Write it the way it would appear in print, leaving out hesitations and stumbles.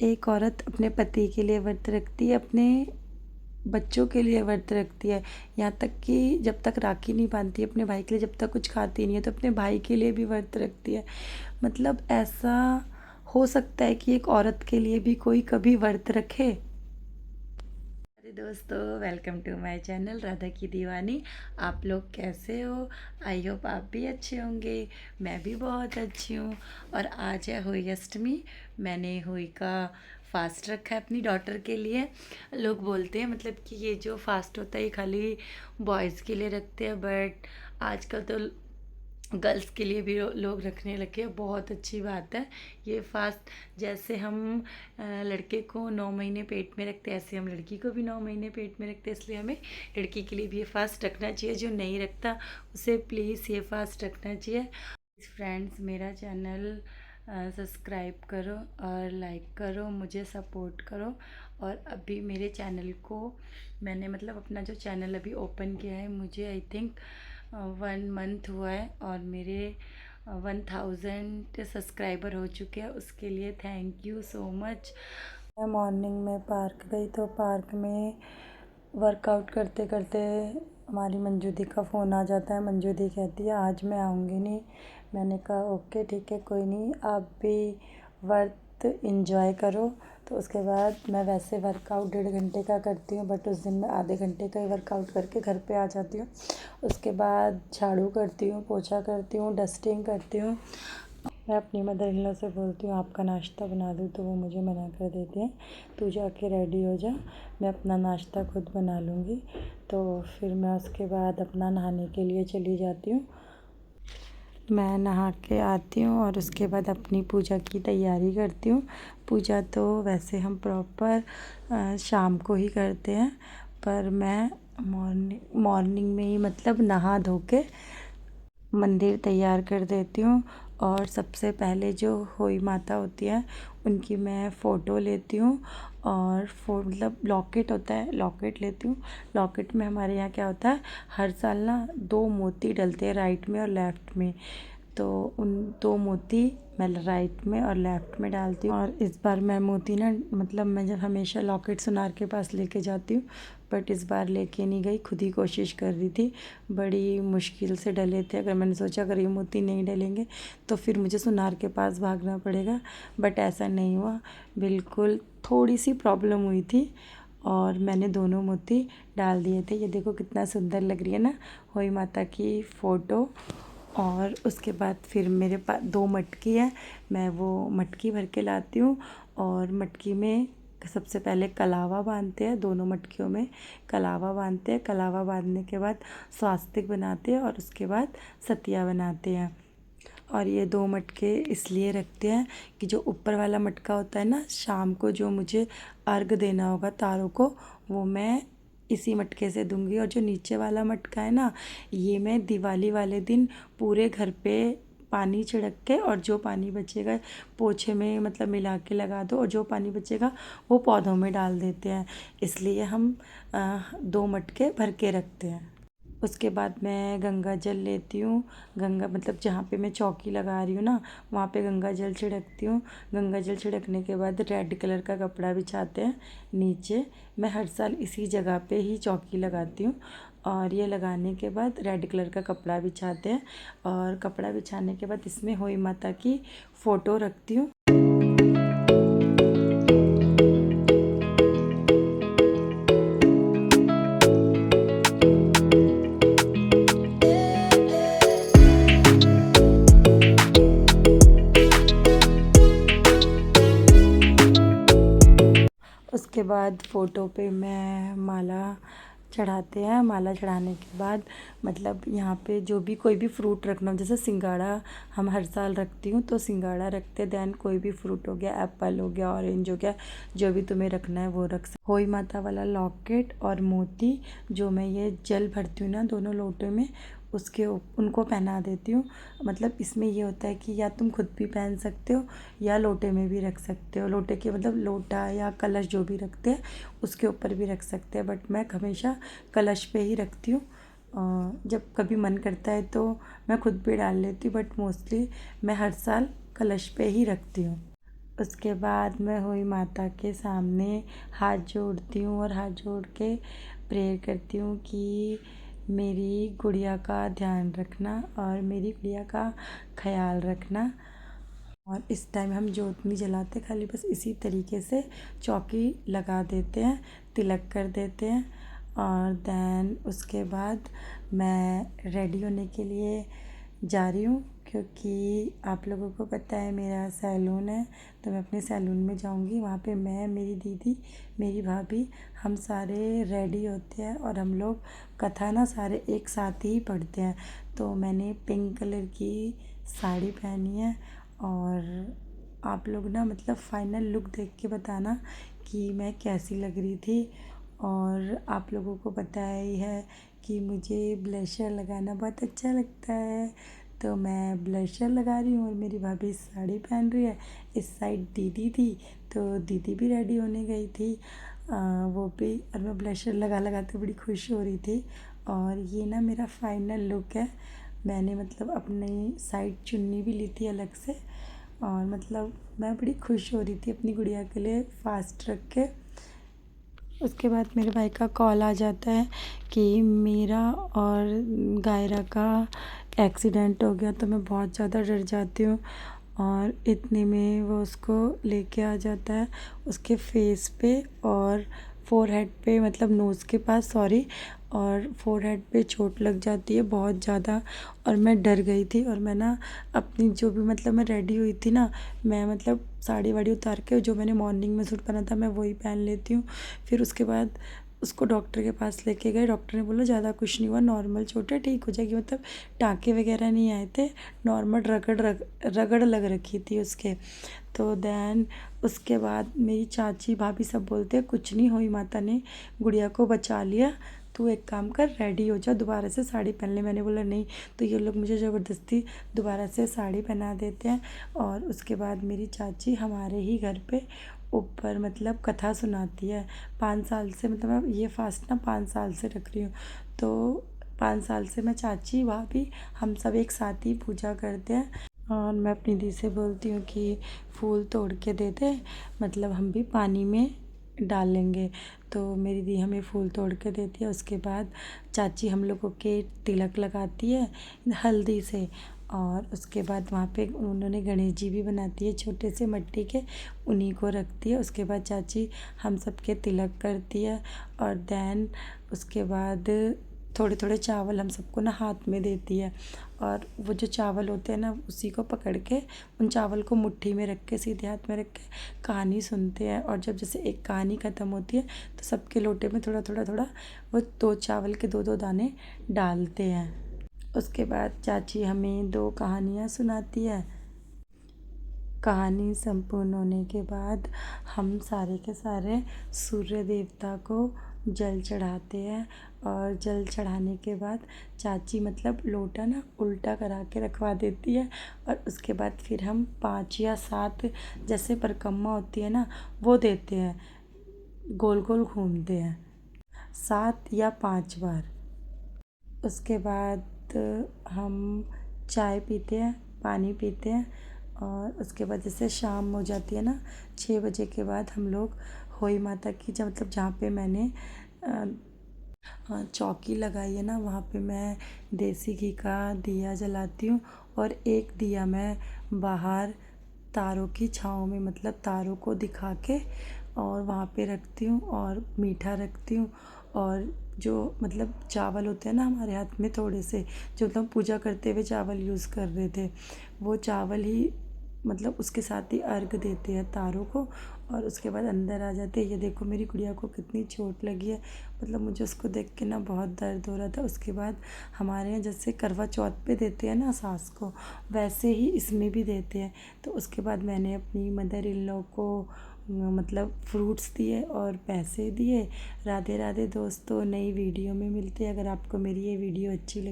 एक औरत अपने पति के लिए व्रत रखती है, अपने बच्चों के लिए व्रत रखती है, यहाँ तक कि जब तक राखी नहीं बांधती अपने भाई के लिए, जब तक कुछ खाती नहीं है तो अपने भाई के लिए भी व्रत रखती है। मतलब ऐसा हो सकता है कि एक औरत के लिए भी कोई कभी व्रत रखे। अरे दोस्तों, welcome to my channel Radha की दीवानी। आप लोग कैसे हो? आई होप आप भी अच्छे होंगे। मैं भी बहुत अच्छी हूँ। और आज है हुई अष्टमी। मैंने हुई का फास्ट रखा है अपनी डॉटर के लिए। लोग बोलते हैं मतलब कि ये जो फास्ट होता है ये खाली बॉयज़ के लिए रखते हैं, बट आजकल तो गर्ल्स के लिए भी लोग रखने लगे हैं। बहुत अच्छी बात है ये फास्ट। जैसे हम लड़के को 9 महीने पेट में रखते हैं, ऐसे हम लड़की को भी 9 महीने पेट में रखते हैं। इसलिए हमें लड़की के लिए भी ये फास्ट रखना चाहिए। जो नहीं रखता उसे प्लीज़ ये फास्ट रखना चाहिए। फ्रेंड्स, मेरा चैनल सब्सक्राइब करो और लाइक करो, मुझे सपोर्ट करो। और अभी मेरे चैनल को मैंने मतलब अपना जो चैनल अभी ओपन किया है, मुझे आई थिंक 1 मंथ हुआ है और मेरे 1000 सब्सक्राइबर हो चुके हैं। उसके लिए थैंक यू सो मच। मैं मॉर्निंग में पार्क गई तो पार्क में वर्कआउट करते करते हमारी मंजू दी का फ़ोन आ जाता है। मंजू दी कहती है आज मैं आऊँगी नहीं। मैंने कहा ओके ठीक है, कोई नहीं, आप भी वर्क इंजॉय करो। तो उसके बाद मैं वैसे वर्कआउट 1.5 घंटे का करती हूँ, बट उस दिन मैं आधे घंटे का ही वर्कआउट करके घर पे आ जाती हूँ। उसके बाद झाड़ू करती हूँ, पोछा करती हूँ, डस्टिंग करती हूँ। मैं अपनी मदर इन लॉ से बोलती हूँ आपका नाश्ता बना दूँ, तो वो मुझे मना कर देती हैं, तू जाके रेडी हो जा, मैं अपना नाश्ता खुद बना लूँगी। तो फिर मैं उसके बाद अपना नहाने के लिए चली जाती हूँ। मैं नहा के आती हूँ और उसके बाद अपनी पूजा की तैयारी करती हूँ। पूजा तो वैसे हम प्रॉपर शाम को ही करते हैं, पर मैं मॉर्निंग में ही मतलब नहा धो के मंदिर तैयार कर देती हूँ। और सबसे पहले जो होई माता होती है उनकी मैं फ़ोटो लेती हूँ। और मतलब लॉकेट होता है, लॉकेट लेती हूँ। लॉकेट में हमारे यहाँ क्या होता है, हर साल ना 2 मोती डलते हैं, राइट में और लेफ़्ट में। तो उन 2 मोती मैं राइट में और लेफ़्ट में डालती हूँ। और इस बार मैं मोती ना मतलब मैं जब हमेशा लॉकेट सुनार के पास लेके जाती हूँ, बट इस बार लेके नहीं गई, खुद ही कोशिश कर रही थी। बड़ी मुश्किल से डले थे। अगर मैंने सोचा अगर ये मोती नहीं डलेंगे तो फिर मुझे सुनार के पास भागना पड़ेगा, बट ऐसा नहीं हुआ। बिल्कुल थोड़ी सी प्रॉब्लम हुई थी और मैंने दोनों मोती डाल दिए थे। ये देखो कितना सुंदर लग रही है ना होई माता की फ़ोटो। और उसके बाद फिर मेरे पास 2 मटकी है, मैं वो मटकी भर के लाती हूँ। और मटकी में सबसे पहले कलावा बांधते हैं, दोनों मटकियों में कलावा बांधते हैं। कलावा बांधने के बाद स्वास्तिक बनाते हैं और उसके बाद सतिया बनाते हैं। और ये 2 मटके इसलिए रखते हैं कि जो ऊपर वाला मटका होता है ना, शाम को जो मुझे अर्घ देना होगा तारों को, वो मैं इसी मटके से दूंगी। और जो नीचे वाला मटका है ना, ये मैं दिवाली वाले दिन पूरे घर पे पानी छिड़क के, और जो पानी बचेगा पोछे में मतलब मिला के लगा दो, और जो पानी बचेगा वो पौधों में डाल देते हैं। इसलिए हम 2 मटके भर के रखते हैं। उसके बाद मैं गंगा जल लेती हूँ। गंगा मतलब जहाँ पे मैं चौकी लगा रही हूँ ना, वहाँ पे गंगा जल छिड़कती हूँ। गंगा जल छिड़कने के बाद रेड कलर का कपड़ा बिछाते हैं नीचे। मैं हर साल इसी जगह पे ही चौकी लगाती हूँ। और ये लगाने के बाद रेड कलर का कपड़ा बिछाते हैं। और कपड़ा बिछाने के बाद इसमें होई माता की फ़ोटो रखती हूँ। उसके बाद फ़ोटो पे मैं माला चढ़ाते हैं। माला चढ़ाने के बाद मतलब यहाँ पे जो भी कोई भी फ्रूट रखना हो, जैसे सिंगाड़ा हम हर साल रखती हूँ, तो सिंगाड़ा रखते, दैन कोई भी फ्रूट हो गया, एप्पल हो गया, ऑरेंज हो गया, जो भी तुम्हें रखना है वो रख सकते। होई माता वाला लॉकेट और मोती जो मैं ये जल भरती हूँ ना दोनों लोटे में, उसके उनको पहना देती हूँ। मतलब इसमें ये होता है कि या तुम खुद भी पहन सकते हो या लोटे में भी रख सकते हो। लोटे के मतलब लोटा या कलश जो भी रखते हैं उसके ऊपर भी रख सकते हैं, बट मैं हमेशा कलश पे ही रखती हूँ। जब कभी मन करता है तो मैं खुद भी डाल लेती हूँ, बट मोस्टली मैं हर साल कलश पे ही रखती हूँ। उसके बाद मैं हुई माता के सामने हाथ जोड़ती हूँ और हाथ जोड़ के प्रेयर करती हूँ कि मेरी गुड़िया का ध्यान रखना और मेरी गुड़िया का ख्याल रखना। और इस टाइम हम जोत नहीं जलाते, खाली बस इसी तरीके से चौकी लगा देते हैं, तिलक कर देते हैं। और देन उसके बाद मैं रेडी होने के लिए जा रही हूँ, क्योंकि आप लोगों को पता है मेरा सैलून है, तो मैं अपने सैलून में जाऊँगी। वहाँ पे मैं, मेरी दीदी, मेरी भाभी, हम सारे रेडी होते हैं और हम लोग कथा ना सारे एक साथ ही पढ़ते हैं। तो मैंने पिंक कलर की साड़ी पहनी है। और आप लोग ना मतलब फ़ाइनल लुक देख के बताना कि मैं कैसी लग रही थी। और आप लोगों को पता ही है कि मुझे ब्लशर लगाना बहुत अच्छा लगता है, तो मैं ब्लशर लगा रही हूँ और मेरी भाभी साड़ी पहन रही है। इस साइड दीदी थी, तो दीदी भी रेडी होने गई थी, वो भी। और मैं ब्लशर लगा लगा के बड़ी खुश हो रही थी। और ये ना मेरा फ़ाइनल लुक है। मैंने मतलब अपनी साइड चुन्नी भी ली थी अलग से, और मतलब मैं बड़ी खुश हो रही थी अपनी गुड़िया के लिए फास्ट रख के। उसके बाद मेरे भाई का कॉल आ जाता है कि मेरा और गायरा का एक्सीडेंट हो गया, तो मैं बहुत ज़्यादा डर जाती हूँ। और इतने में वो उसको लेके आ जाता है, उसके फेस पे और फोरहेड पे, मतलब नोज़ के पास, सॉरी, और फोरहेड पे चोट लग जाती है बहुत ज़्यादा। और मैं डर गई थी। और मैं ना अपनी जो भी मतलब मैं रेडी हुई थी ना, मैं मतलब साड़ी वाड़ी उतार के जो मैंने मॉर्निंग में सूट पहना था मैं वही पहन लेती हूँ। फिर उसके बाद उसको डॉक्टर के पास लेके गए। डॉक्टर ने बोला ज़्यादा कुछ नहीं हुआ, नॉर्मल चोट है, ठीक हो जाएगी। मतलब टाँके वगैरह नहीं आए थे, नॉर्मल रगड़ लग रखी थी उसके। तो देन उसके बाद मेरी चाची भाभी सब बोलते हैं कुछ नहीं हुई, माता ने गुड़िया को बचा लिया, तू एक काम कर, रेडी हो जा, दोबारा से साड़ी पहन ले। मैंने बोला नहीं, तो ये लोग मुझे ज़बरदस्ती दोबारा से साड़ी पहना देते हैं। और उसके बाद मेरी चाची हमारे ही घर पे ऊपर मतलब कथा सुनाती है। 5 साल से, मतलब मैं ये फास्ट ना 5 साल से रख रही हूँ, तो 5 साल से मैं, चाची, भाभी, हम सब एक साथ ही पूजा करते हैं। और मैं अपनी दी से बोलती हूँ कि फूल तोड़ के दे दे, मतलब हम भी पानी में डालेंगे। तो मेरी दी हमें फूल तोड़ के देती है। उसके बाद चाची हम लोगों के तिलक लगाती है हल्दी से। और उसके बाद वहाँ पे उन्होंने गणेश जी भी बनाती है छोटे से मिट्टी के, उन्हीं को रखती है। उसके बाद चाची हम सब के तिलक करती है। और देन उसके बाद थोड़े थोड़े चावल हम सबको ना हाथ में देती है। और वो जो चावल होते हैं ना, उसी को पकड़ के, उन चावल को मुट्ठी में रख के, सीधे हाथ में रख के कहानी सुनते हैं। और जब जैसे एक कहानी ख़त्म होती है तो सबके लोटे में थोड़ा थोड़ा थोड़ा वो 2 चावल के 2 2 दाने डालते हैं। उसके बाद चाची हमें 2 कहानियाँ सुनाती है। कहानी संपूर्ण होने के बाद हम सारे के सारे सूर्य देवता को जल चढ़ाते हैं। और जल चढ़ाने के बाद चाची मतलब लोटा ना उल्टा करा के रखवा देती है। और उसके बाद फिर हम 5 या 7 जैसे परिक्रमा होती है ना, वो देते हैं, गोल गोल घूमते हैं 7 या 5 बार। उसके बाद हम चाय पीते हैं, पानी पीते हैं। और उसके बाद जैसे शाम हो जाती है ना, 6 बजे के बाद हम लोग होई माता की, जब मतलब जहाँ पे मैंने चौकी लगाई है ना, वहाँ पे मैं देसी घी का दिया जलाती हूँ। और एक दिया मैं बाहर तारों की छाँव में, मतलब तारों को दिखा के, और वहाँ पे रखती हूँ। और मीठा रखती हूँ। और जो मतलब चावल होते हैं ना हमारे हाथ में थोड़े से, जो मतलब पूजा करते हुए चावल यूज़ कर रहे थे, वो चावल ही मतलब उसके साथ ही अर्घ देते हैं तारों को। और उसके बाद अंदर आ जाते हैं। ये देखो मेरी गुड़िया को कितनी चोट लगी है, मतलब मुझे उसको देख के ना बहुत दर्द हो रहा था। उसके बाद हमारे यहाँ जैसे करवा चौथ पे देते हैं ना सास को, वैसे ही इसमें भी देते हैं। तो उसके बाद मैंने अपनी मदर इन लॉ को मतलब फ्रूट्स दिए और पैसे दिए। राधे राधे दोस्तों, नई वीडियो में मिलते हैं। अगर आपको मेरी ये वीडियो अच्छी लगी